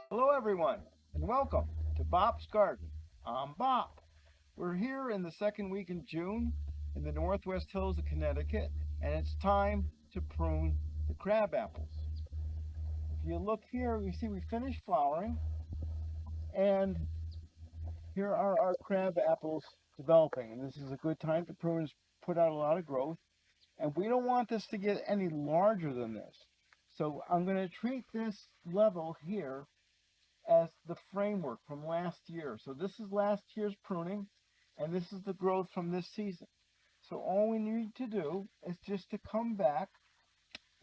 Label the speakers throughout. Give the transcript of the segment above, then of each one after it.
Speaker 1: Hello everyone, and welcome to Bob's Garden. I'm Bob. We're here in the second week in June in the Northwest Hills of Connecticut, and it's time to prune the crab apples. If you look here, you see we finished flowering, and here are our crab apples developing. And this is a good time to prune, put out a lot of growth, and we don't want this to get any larger than this. So I'm going to treat this level here as the framework from last year. So this is last year's pruning, and this is the growth from this season. So all we need to do is just to come back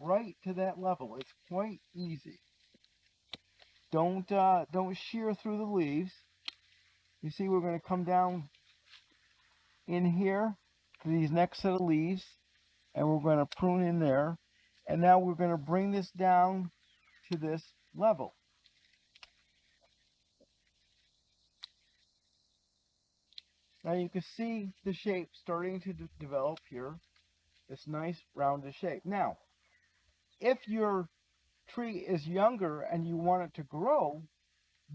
Speaker 1: right to that level. It's quite easy. Don't shear through the leaves. You see, we're going to come down in here to these next set of leaves, and we're going to prune in there. And now we're going to bring this down to this level. Now you can see the shape starting to develop here. This nice rounded shape. Now, if your tree is younger and you want it to grow,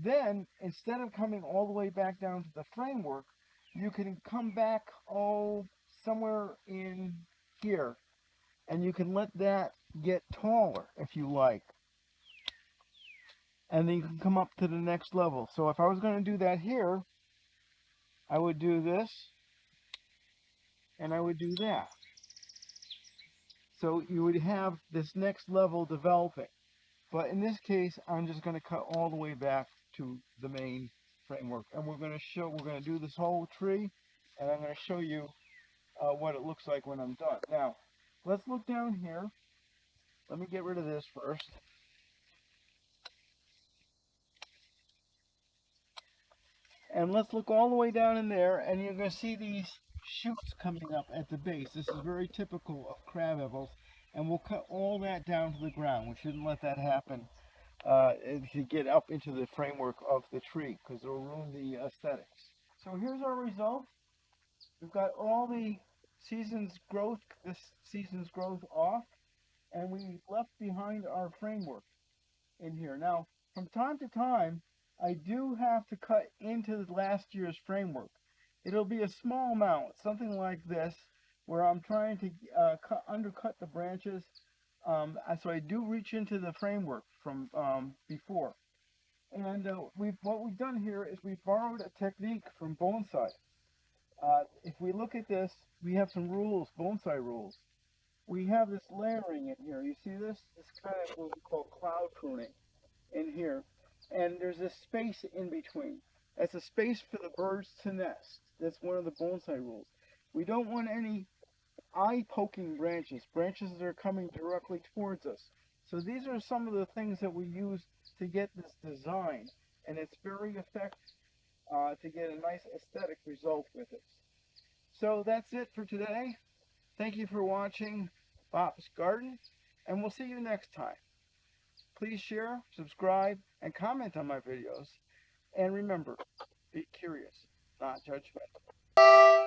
Speaker 1: then instead of coming all the way back down to the framework, you can come back, somewhere in here, and you can let that get taller if you like. And then you can come up to the next level. So if I was going to do that here, I would do this, and I would do that. So you would have this next level developing. But in this case, I'm just going to cut all the way back to the main framework. And we're going to do this whole tree, and I'm going to show you what it looks like when I'm done. Now, let's look down here. Let me get rid of this first. And let's look all the way down in there, and you're going to see these shoots coming up at the base. This is very typical of crab apples, and we'll cut all that down to the ground. We shouldn't let that happen to get up into the framework of the tree, because it'll ruin the aesthetics. So here's our result. We've got all the this season's growth off, and we left behind our framework in here. Now, from time to time, I do have to cut into last year's framework. It'll be a small amount, something like this, where I'm trying to undercut the branches. So I do reach into the framework from before. And what we've done here is we've borrowed a technique from bonsai. If we look at this, we have some rules, bonsai rules. We have this layering in here. You see this? It's kind of what we call cloud pruning in here. And there's this space in between. That's a space for the birds to nest. That's one of the bonsai rules. We don't want any eye-poking branches that are coming directly towards us. So these are some of the things that we use to get this design. And it's very effective to get a nice aesthetic result with it. So that's it for today. Thank you for watching Bob's Garden, and we'll see you next time. Please share, subscribe, and comment on my videos. And remember, be curious, not judgmental.